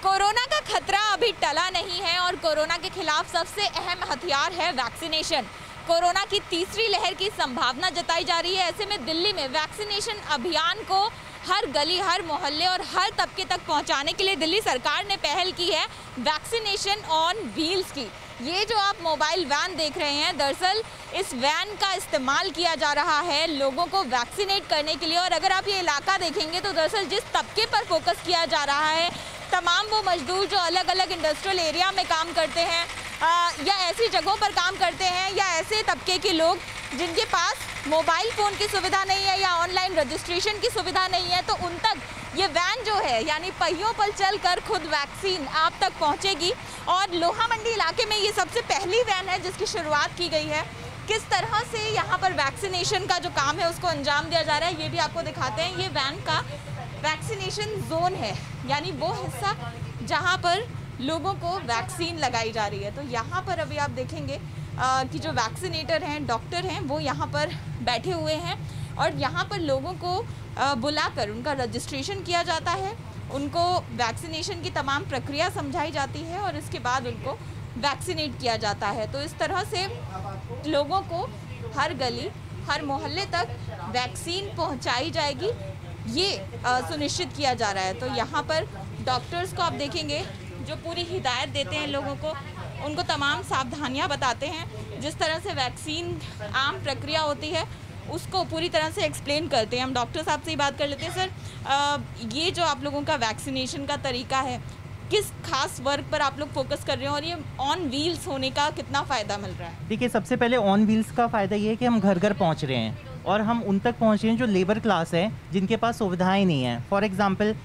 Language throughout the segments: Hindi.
कोरोना का खतरा अभी टला नहीं है और कोरोना के खिलाफ सबसे अहम हथियार है वैक्सीनेशन। कोरोना की तीसरी लहर की संभावना जताई जा रही है। ऐसे में दिल्ली में वैक्सीनेशन अभियान को हर गली, हर मोहल्ले और हर तबके तक पहुंचाने के लिए दिल्ली सरकार ने पहल की है वैक्सीनेशन ऑन व्हील्स की। ये जो आप मोबाइल वैन देख रहे हैं, दरअसल इस वैन का इस्तेमाल किया जा रहा है लोगों को वैक्सीनेट करने के लिए। और अगर आप ये इलाका देखेंगे तो दरअसल जिस तबके पर फोकस किया जा रहा है, तमाम वो मजदूर जो अलग अलग इंडस्ट्रियल एरिया में काम करते हैं या ऐसी जगहों पर काम करते हैं, या ऐसे तबके के लोग जिनके पास मोबाइल फ़ोन की सुविधा नहीं है या ऑनलाइन रजिस्ट्रेशन की सुविधा नहीं है, तो उन तक ये वैन जो है यानी पहियों पर चलकर खुद वैक्सीन आप तक पहुंचेगी। और लोहा मंडी इलाके में ये सबसे पहली वैन है जिसकी शुरुआत की गई है। किस तरह से यहाँ पर वैक्सीनेशन का जो काम है उसको अंजाम दिया जा रहा है, ये भी आपको दिखाते हैं। ये वैन का वैक्सीनेशन जोन है, यानी वो हिस्सा जहाँ पर लोगों को वैक्सीन लगाई जा रही है। तो यहाँ पर अभी आप देखेंगे कि जो वैक्सीनेटर हैं, डॉक्टर हैं, वो यहाँ पर बैठे हुए हैं और यहाँ पर लोगों को बुलाकर उनका रजिस्ट्रेशन किया जाता है, उनको वैक्सीनेशन की तमाम प्रक्रिया समझाई जाती है और इसके बाद उनको वैक्सीनेट किया जाता है। तो इस तरह से लोगों को हर गली, हर मोहल्ले तक वैक्सीन पहुंचाई जाएगी, ये सुनिश्चित किया जा रहा है। तो यहाँ पर डॉक्टर्स को आप देखेंगे जो पूरी हिदायत देते हैं लोगों को, उनको तमाम सावधानियाँ बताते हैं। जिस तरह से वैक्सीन आम प्रक्रिया होती है उसको पूरी तरह से एक्सप्लेन करते हैं। हम डॉक्टर साहब से ही बात कर लेते हैं। सर, ये जो आप लोगों का वैक्सीनेशन का तरीका है, किस खास वर्ग पर आप लोग फोकस कर रहे हैं और ये ऑन व्हील्स होने का कितना फ़ायदा मिल रहा है? देखिए, सबसे पहले ऑन व्हील्स का फ़ायदा ये है कि हम घर घर पहुंच रहे हैं और हम उन तक पहुंच रहे हैं जो लेबर क्लास है, जिनके पास सुविधाएं नहीं हैं। फॉर एग्जांपल,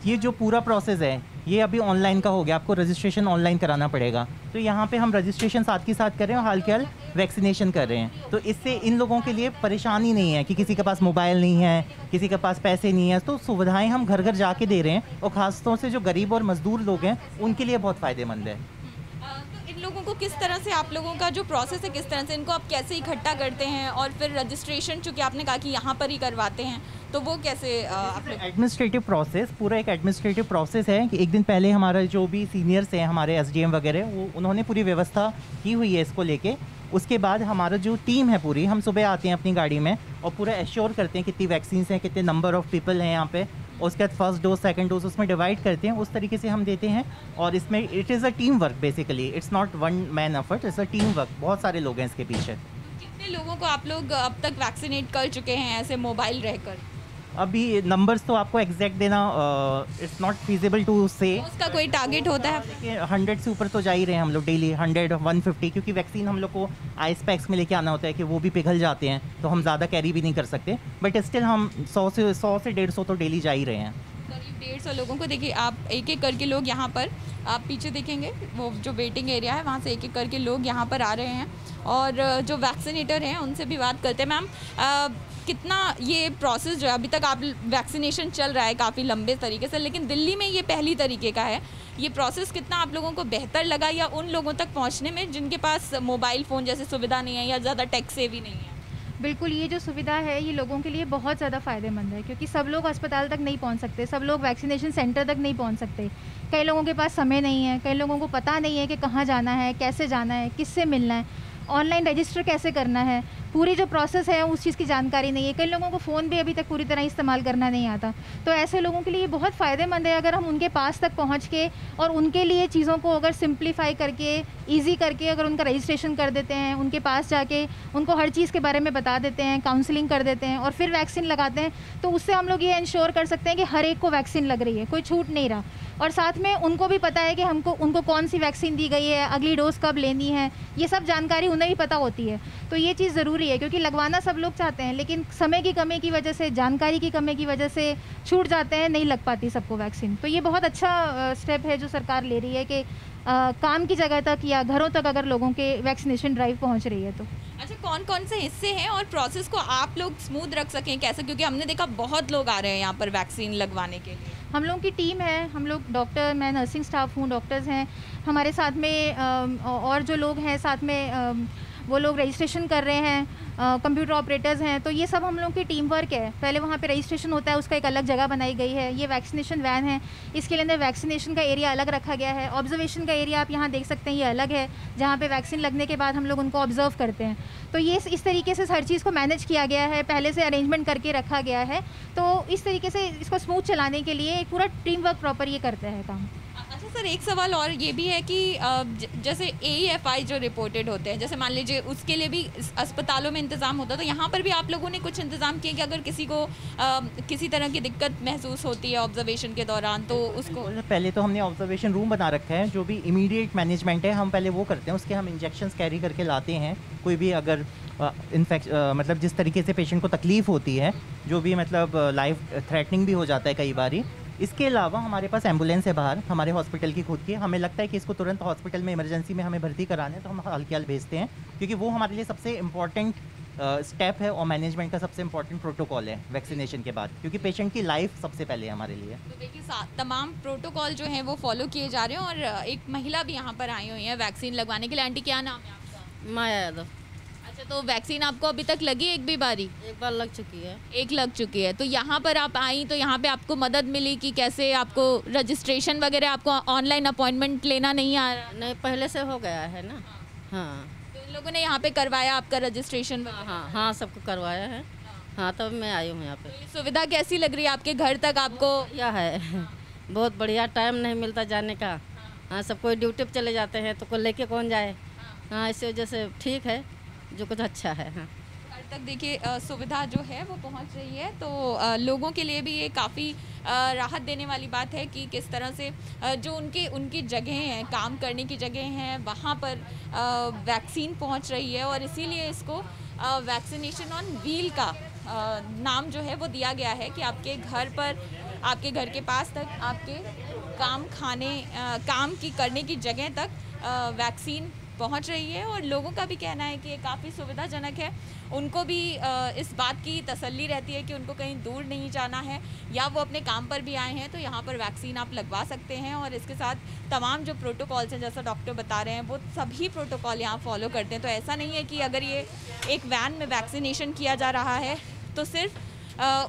ये जो पूरा प्रोसेस है ये अभी ऑनलाइन का हो गया, आपको रजिस्ट्रेशन ऑनलाइन कराना पड़ेगा। तो यहाँ पे हम रजिस्ट्रेशन साथ के साथ कर रहे हैं और हाल के हाल वैक्सीनेशन कर रहे हैं। तो इससे इन लोगों के लिए परेशानी नहीं है कि किसी के पास मोबाइल नहीं है, किसी के पास पैसे नहीं है। तो सुविधाएं हम घर घर जाके दे रहे हैं और ख़ासतौर से जो गरीब और मजदूर लोग हैं उनके लिए बहुत फ़ायदेमंद है। तो इन लोगों को किस तरह से, आप लोगों का जो प्रोसेस है, किस तरह से इनको आप कैसे इकट्ठा करते हैं और फिर रजिस्ट्रेशन, चूँकि आपने कहा कि यहाँ पर ही करवाते हैं, तो वो कैसे आप लोग? एडमिनिस्ट्रेटिव प्रोसेस, पूरा एक एडमिनिस्ट्रेटिव प्रोसेस है कि एक दिन पहले हमारा जो भी सीनियर्स हैं, हमारे एसडीएम वगैरह, वो उन्होंने पूरी व्यवस्था की हुई है इसको लेके। उसके बाद हमारा जो टीम है पूरी, हम सुबह आते हैं अपनी गाड़ी में और पूरा एश्योर करते हैं कितनी वैक्सीन हैं, कितने नंबर ऑफ़ पीपल हैं यहाँ पे। उसके बाद फर्स्ट डोज, सेकंड डोज उसमें डिवाइड करते हैं, उस तरीके से हम देते हैं। और इसमें it is a team work basically, it's not one man effort, it's a team work. बहुत सारे लोग हैं इसके पीछे। कितने लोगों को आप लोग अब तक वैक्सीनेट कर चुके हैं ऐसे मोबाइल रहकर? अभी नंबर्स तो आपको एग्जैक्ट देना इट्स नॉट फीजिबल टू से। उसका कोई टारगेट होता है? देखिए, 100 से ऊपर तो जा ही रहे हैं हम लोग डेली, 100 150, क्योंकि वैक्सीन हम लोग को आइस पैक्स में लेके आना होता है कि वो भी पिघल जाते हैं, तो हम ज़्यादा कैरी भी नहीं कर सकते। बट स्टिल हम 100 से 150 तो डेली जा ही रहे हैं। करीब 150 लोगों को। देखिए, आप एक एक करके लोग यहाँ पर, आप पीछे देखेंगे वो जो वेटिंग एरिया है, वहाँ से एक एक करके लोग यहाँ पर आ रहे हैं और जो वैक्सीनेटर हैं उनसे भी बात करते हैं। मैम, कितना ये प्रोसेस जो है, अभी तक आप वैक्सीनेशन चल रहा है काफ़ी लंबे तरीके से, लेकिन दिल्ली में ये पहली तरीके का है, ये प्रोसेस कितना आप लोगों को बेहतर लगा या उन लोगों तक पहुँचने में जिनके पास मोबाइल फ़ोन जैसे सुविधा नहीं है या ज़्यादा टेक सेवी नहीं है? बिल्कुल, ये जो सुविधा है ये लोगों के लिए बहुत ज़्यादा फ़ायदेमंद है, क्योंकि सब लोग अस्पताल तक नहीं पहुंच सकते, सब लोग वैक्सीनेशन सेंटर तक नहीं पहुंच सकते। कई लोगों के पास समय नहीं है, कई लोगों को पता नहीं है कि कहाँ जाना है, कैसे जाना है, किससे मिलना है, ऑनलाइन रजिस्टर कैसे करना है, पूरी जो प्रोसेस है उस चीज़ की जानकारी नहीं है। कई लोगों को फ़ोन भी अभी तक पूरी तरह इस्तेमाल करना नहीं आता। तो ऐसे लोगों के लिए ये बहुत फ़ायदेमंद है अगर हम उनके पास तक पहुंच के और उनके लिए चीज़ों को अगर सिंप्लीफाई करके, ईजी करके अगर उनका रजिस्ट्रेशन कर देते हैं, उनके पास जाके उनको हर चीज़ के बारे में बता देते हैं, काउंसलिंग कर देते हैं और फिर वैक्सीन लगाते हैं, तो उससे हम लोग ये इंश्योर कर सकते हैं कि हर एक को वैक्सीन लग रही है, कोई छूट नहीं रहा। और साथ में उनको भी पता है कि उनको कौन सी वैक्सीन दी गई है, अगली डोज कब लेनी है, ये सब जानकारी उन्हें भी पता होती है। तो ये चीज़ ज़रूरी है, क्योंकि लगवाना सब लोग चाहते हैं, लेकिन समय की कमी की वजह से, जानकारी की कमी की वजह से छूट जाते हैं, नहीं लग पाती सबको वैक्सीन। तो ये बहुत अच्छा स्टेप है जो सरकार ले रही है कि काम की जगह तक या घरों तक अगर लोगों के वैक्सीनेशन ड्राइव पहुंच रही है तो। अच्छा, कौन कौन से हिस्से हैं और प्रोसेस को आप लोग स्मूथ रख सकें कैसे, क्योंकि हमने देखा बहुत लोग आ रहे हैं यहाँ पर वैक्सीन लगवाने के लिए? हम लोगों की टीम है, हम लोग डॉक्टर, मैं नर्सिंग स्टाफ हूँ, डॉक्टर्स हैं हमारे साथ में और जो लोग हैं साथ में वो लोग रजिस्ट्रेशन कर रहे हैं, कंप्यूटर ऑपरेटर्स हैं, तो ये सब हम लोग की टीम वर्क है। पहले वहाँ पे रजिस्ट्रेशन होता है, उसका एक अलग जगह बनाई गई है। ये वैक्सीनेशन वैन है, इसके लिए अंदर वैक्सीनेशन का एरिया अलग रखा गया है। ऑब्जर्वेशन का एरिया आप यहाँ देख सकते हैं, ये अलग है, जहाँ पे वैक्सीन लगने के बाद हम लोग उनको ऑब्जर्व करते हैं। तो ये इस तरीके से हर चीज़ को मैनेज किया गया है, पहले से अरेंजमेंट करके रखा गया है। तो इस तरीके से इसको स्मूथ चलाने के लिए एक पूरा टीम वर्क प्रॉपर ये करते हैं काम। अच्छा सर, एक सवाल और ये भी है कि जैसे AEFI जो रिपोर्टेड होते हैं, जैसे मान लीजिए उसके लिए भी अस्पतालों में इंतज़ाम होता है, तो यहाँ पर भी आप लोगों ने कुछ इंतज़ाम किए कि अगर किसी को किसी तरह की दिक्कत महसूस होती है ऑब्जर्वेशन के दौरान तो उसको? पहले तो हमने ऑब्जर्वेशन रूम बना रखा है, जो भी इमीडिएट मैनेजमेंट है हम पहले वो करते हैं। उसके हम इंजेक्शंस कैरी करके लाते हैं। कोई भी अगर मतलब जिस तरीके से पेशेंट को तकलीफ़ होती है, जो भी मतलब लाइफ थ्रेटनिंग भी हो जाता है कई बारी। इसके अलावा हमारे पास एम्बुलेंस है बाहर हमारे हॉस्पिटल की खुद की। हमें लगता है कि इसको तुरंत हॉस्पिटल में इमरजेंसी में हमें भर्ती कराना है तो हम हल्के भेजते हैं, क्योंकि वो हमारे लिए सबसे इम्पॉर्टेंट स्टेप है और मैनेजमेंट का सबसे इम्पॉर्टेंट प्रोटोकॉल है वैक्सीनेशन के बाद, क्योंकि पेशेंट की लाइफ सबसे पहले है हमारे लिए। तो देखिए तमाम प्रोटोकॉल जो हैं वो फॉलो किए जा रहे हैं। और एक महिला भी यहाँ पर आई हुई है वैक्सीन लगवाने के लिए। आंटी क्या नाम है आपका? माया यादव। अच्छा, तो वैक्सीन आपको अभी तक लगी एक भी बारी? एक बार लग चुकी है। एक लग चुकी है। तो यहाँ पर आप आई तो यहाँ पे आपको मदद मिली कि कैसे आपको रजिस्ट्रेशन वगैरह, आपको ऑनलाइन अपॉइंटमेंट लेना नहीं आ रहा? नहीं, पहले से हो गया है ना। हाँ, तो इन लोगों ने यहाँ पे करवाया आपका रजिस्ट्रेशन वगैरह? हाँ हाँ, सबको करवाया है। हाँ, तब मैं आई हूँ यहाँ पे। तो ये सुविधा कैसी लग रही है आपके घर तक आपको? यह है बहुत बढ़िया, टाइम नहीं मिलता जाने का। हाँ, सब कोई ड्यूटी पे चले जाते हैं तो कोई लेके कौन जाए। हाँ, इस वजह से ठीक है, जो कुछ अच्छा है। हाँ, घर तक देखिए सुविधा जो है वो पहुंच रही है। तो लोगों के लिए भी ये काफ़ी राहत देने वाली बात है कि किस तरह से जो उनकी जगह हैं, काम करने की जगह हैं, वहाँ पर वैक्सीन पहुंच रही है। और इसीलिए इसको वैक्सीनेशन ऑन व्हील का नाम जो है वो दिया गया है कि आपके घर पर, आपके घर के पास तक, आपके काम की करने की जगह तक वैक्सीन पहुंच रही है। और लोगों का भी कहना है कि ये काफ़ी सुविधाजनक है। उनको भी इस बात की तसल्ली रहती है कि उनको कहीं दूर नहीं जाना है या वो अपने काम पर भी आए हैं तो यहाँ पर वैक्सीन आप लगवा सकते हैं। और इसके साथ तमाम जो प्रोटोकॉल्स हैं, जैसा डॉक्टर बता रहे हैं, वो सभी प्रोटोकॉल यहाँ फॉलो करते हैं। तो ऐसा नहीं है कि अगर ये एक वैन में वैक्सीनेशन किया जा रहा है तो सिर्फ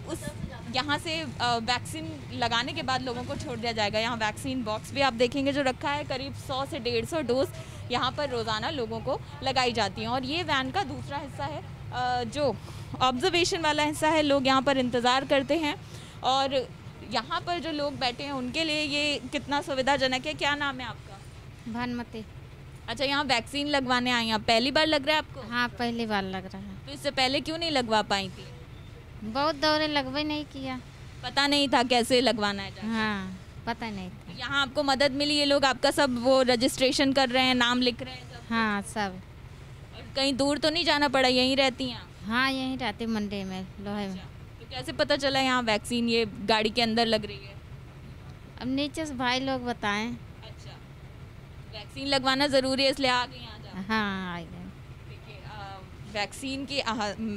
उस यहाँ से वैक्सीन लगाने के बाद लोगों को छोड़ दिया जाएगा। यहाँ वैक्सीन बॉक्स भी आप देखेंगे जो रखा है, करीब 100 से 150 डोज यहाँ पर रोज़ाना लोगों को लगाई जाती हैं। और ये वैन का दूसरा हिस्सा है, जो ऑब्जर्वेशन वाला हिस्सा है। लोग यहाँ पर इंतज़ार करते हैं और यहाँ पर जो लोग बैठे हैं उनके लिए ये कितना सुविधाजनक है। क्या नाम है आपका? भानुमति। अच्छा, यहाँ वैक्सीन लगवाने आई हैं आप, पहली बार लग रहा है आपको? हाँ, पहली बार लग रहा है। तो इससे पहले क्यों नहीं लगवा पाई थी? बहुत दौरे लगवे नहीं किया। पता नहीं था कैसे लगवाना है जाके। हाँ, पता नहीं था। यहाँ आपको मदद मिली? ये लोग आपका सब वो रजिस्ट्रेशन कर रहे हैं, नाम लिख रहे हैं सब? हाँ, सब। और कहीं दूर तो नहीं जाना पड़ा, यहीं रहती हैं आप? हाँ, यहीं रहती मंडी में, लोहे में। तो कैसे पता चला यहाँ वैक्सीन ये गाड़ी के अंदर लग रही है? अब नीचे से भाई लोग बताएं। अच्छा, वैक्सीन लगवाना ज़रूरी है इसलिए आ गए यहाँ जा? हाँ, आ गए। वैक्सीन की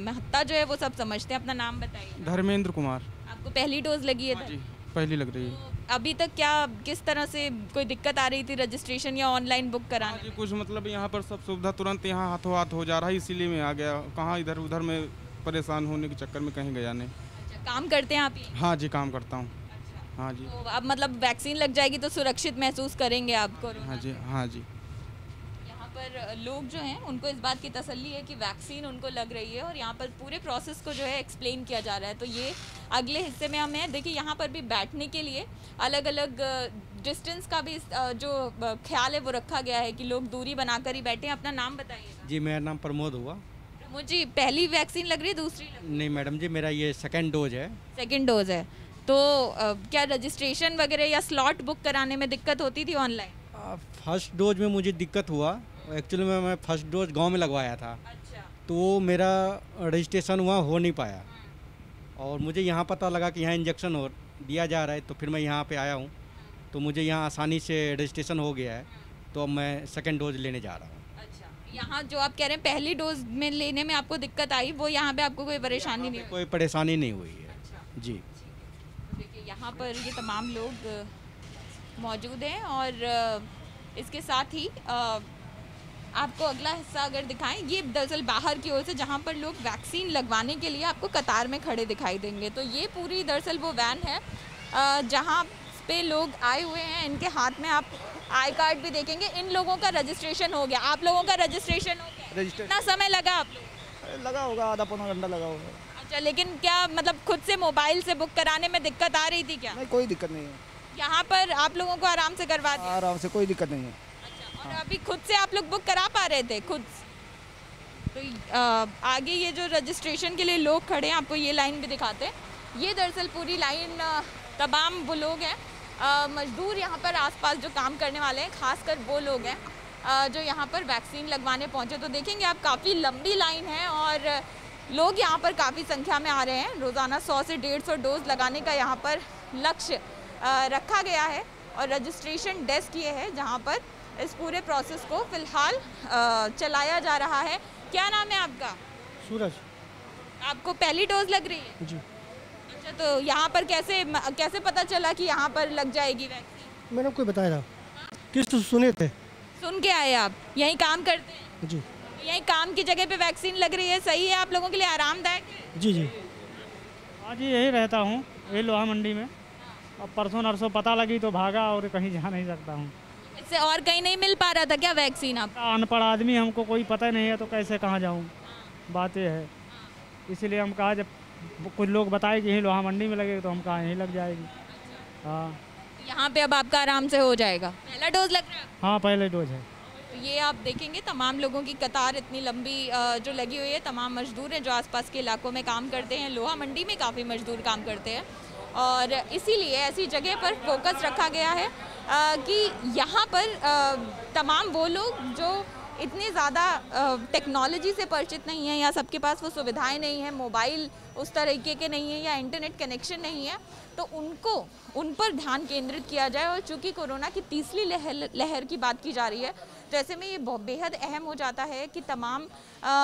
महत्ता जो है वो सब समझते हैं। अपना नाम बताइए। धर्मेंद्र कुमार। आपको पहली डोज लगी है? हाँ जी, पहली लग रही है। तो अभी तक क्या किस तरह से कोई दिक्कत आ रही थी रजिस्ट्रेशन या ऑनलाइन बुक हाँ कराने जी, में? कुछ मतलब यहाँ पर सब सुविधा तुरंत यहाँ हाथों हाथ हो जा रहा है, इसीलिए मैं आ गया। कहाँ इधर उधर में परेशान होने के चक्कर में कहीं गया नहीं। अच्छा, काम करते हैं आप? हाँ जी, काम करता हूँ। अच्छा, हाँ जी। तो अब मतलब वैक्सीन लग जाएगी तो सुरक्षित महसूस करेंगे आप कोरोना? हाँ जी, हाँ जी। यहाँ पर लोग जो हैं उनको इस बात की तसल्ली है कि वैक्सीन उनको लग रही है और यहाँ पर पूरे प्रोसेस को जो है एक्सप्लेन किया जा रहा है। तो ये अगले हिस्से में हमें देखिए, यहाँ पर भी बैठने के लिए अलग अलग डिस्टेंस का भी जो ख्याल है वो रखा गया है कि लोग दूरी बनाकर ही बैठें। अपना नाम बताइएगा। जी, मेरा नाम प्रमोद हुआ। मुझे पहली वैक्सीन लग रही है, दूसरी लग रही है? नहीं मैडम जी, मेरा ये सेकंड डोज है। सेकंड डोज है। तो क्या रजिस्ट्रेशन वगैरह या स्लॉट बुक कराने में दिक्कत होती थी ऑनलाइन? फर्स्ट डोज में मुझे दिक्कत हुआ। एक्चुअली मैं फर्स्ट डोज गांव में लगवाया था। अच्छा। तो वो मेरा रजिस्ट्रेशन हुआ हो नहीं पाया और मुझे यहाँ पता लगा कि यहाँ इंजेक्शन हो दिया जा रहा है, तो फिर मैं यहाँ पे आया हूँ तो मुझे यहाँ आसानी से रजिस्ट्रेशन हो गया है। तो अब मैं सेकंड डोज लेने जा रहा हूँ। अच्छा, यहाँ जो आप कह रहे हैं पहली डोज में लेने में आपको दिक्कत आई, वो यहाँ पे आपको कोई परेशानी नहीं हुई? कोई परेशानी नहीं हुई है। अच्छा। जी, देखिए यहाँ पर ये तमाम लोग मौजूद हैं और इसके साथ ही आपको अगला हिस्सा अगर दिखाएं, ये दरअसल बाहर की ओर से जहाँ पर लोग वैक्सीन लगवाने के लिए आपको कतार में खड़े दिखाई देंगे। तो ये पूरी दरअसल वो वैन है जहाँ पे लोग आए हुए हैं। इनके हाथ में आप आई कार्ड भी देखेंगे। इन लोगों का रजिस्ट्रेशन हो गया, आप लोगों का रजिस्ट्रेशन हो गया। कितना समय लगा आप लोग? लगा होगा, आधा पौना घंटा लगा होगा। अच्छा, लेकिन क्या मतलब खुद से मोबाइल से बुक कराने में दिक्कत आ रही थी क्या? नहीं, कोई दिक्कत नहीं है। यहाँ पर आप लोगों को आराम से करवा दिया? आराम से, कोई दिक्कत नहीं है। अच्छा, और अभी खुद से आप लोग बुक करा पा रहे थे खुद? तो आगे ये जो रजिस्ट्रेशन के लिए लोग खड़े हैं, आपको ये लाइन भी दिखाते हैं। ये दरअसल पूरी लाइन तमाम वो लोग हैं मजदूर यहाँ पर आसपास जो काम करने वाले हैं, खासकर वो लोग हैं जो यहाँ पर वैक्सीन लगवाने पहुँचे। तो देखेंगे आप काफ़ी लंबी लाइन है और लोग यहाँ पर काफ़ी संख्या में आ रहे हैं। रोज़ाना 100 से 150 डोज लगाने का यहाँ पर लक्ष्य रखा गया है और रजिस्ट्रेशन डेस्क ये है जहाँ पर इस पूरे प्रोसेस को फ़िलहाल चलाया जा रहा है। क्या नाम है आपका? सूरज। आपको पहली डोज लग रही है? जी। अच्छा, तो यहाँ पर कैसे पता चला कि यहाँ पर लग जाएगी वैक्सीन? मैंने कोई बताया था। किस तो सुने थे? सुन के आए आप? यहीं काम करते हैं? जी। यहीं काम की जगह पे वैक्सीन लग रही है, सही है आप लोगों के लिए, आरामदायक है? जी जी। आज यही रहता हूँ, यही लोहा मंडी में। अब परसों नरसों पता लगी तो भागा और कहीं जा नहीं सकता हूँ। इससे और कहीं नहीं मिल पा रहा था क्या वैक्सीन आप? अनपढ़ आदमी, हमको कोई पता नहीं है तो कैसे कहाँ जाऊँ, बात ये है। इसीलिए हम कहा जब कुछ लोग बताए कि यहीं लोहा मंडी में लगेगी तो हम कहा यहीं लग जाएगी। हाँ, यहाँ पे अब आपका आराम से हो जाएगा। पहला डोज लग रहा है? हाँ, पहले डोज है। तो ये आप देखेंगे तमाम लोगों की कतार इतनी लंबी जो लगी हुई है। तमाम मजदूर हैं जो आसपास के इलाकों में काम करते हैं। लोहा मंडी में काफ़ी मजदूर काम करते हैं और इसीलिए ऐसी जगह पर फोकस रखा गया है कि यहाँ पर तमाम वो लोग जो इतने ज़्यादा टेक्नोलॉजी से परिचित नहीं है या सबके पास वो सुविधाएं नहीं है, मोबाइल उस तरीके के नहीं है या इंटरनेट कनेक्शन नहीं है, तो उन पर ध्यान केंद्रित किया जाए। और चूँकि कोरोना की तीसरी लहर की बात की जा रही है, तो ऐसे में ये बेहद अहम हो जाता है कि तमाम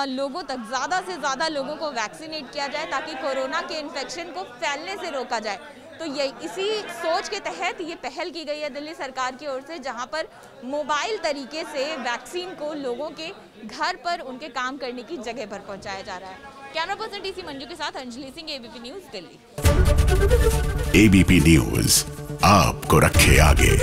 लोगों तक ज़्यादा से ज़्यादा लोगों को वैक्सीनेट किया जाए ताकि कोरोना के इन्फेक्शन को फैलने से रोका जाए। तो ये इसी सोच के तहत ये पहल की गई है दिल्ली सरकार की ओर से, जहां पर मोबाइल तरीके से वैक्सीन को लोगों के घर पर उनके काम करने की जगह पर पहुंचाया जा रहा है। कैमरा पर्सन टीसी मंजू के साथ Anjali Singh, ABP news, Delhi. ABP news आपको रखे आगे।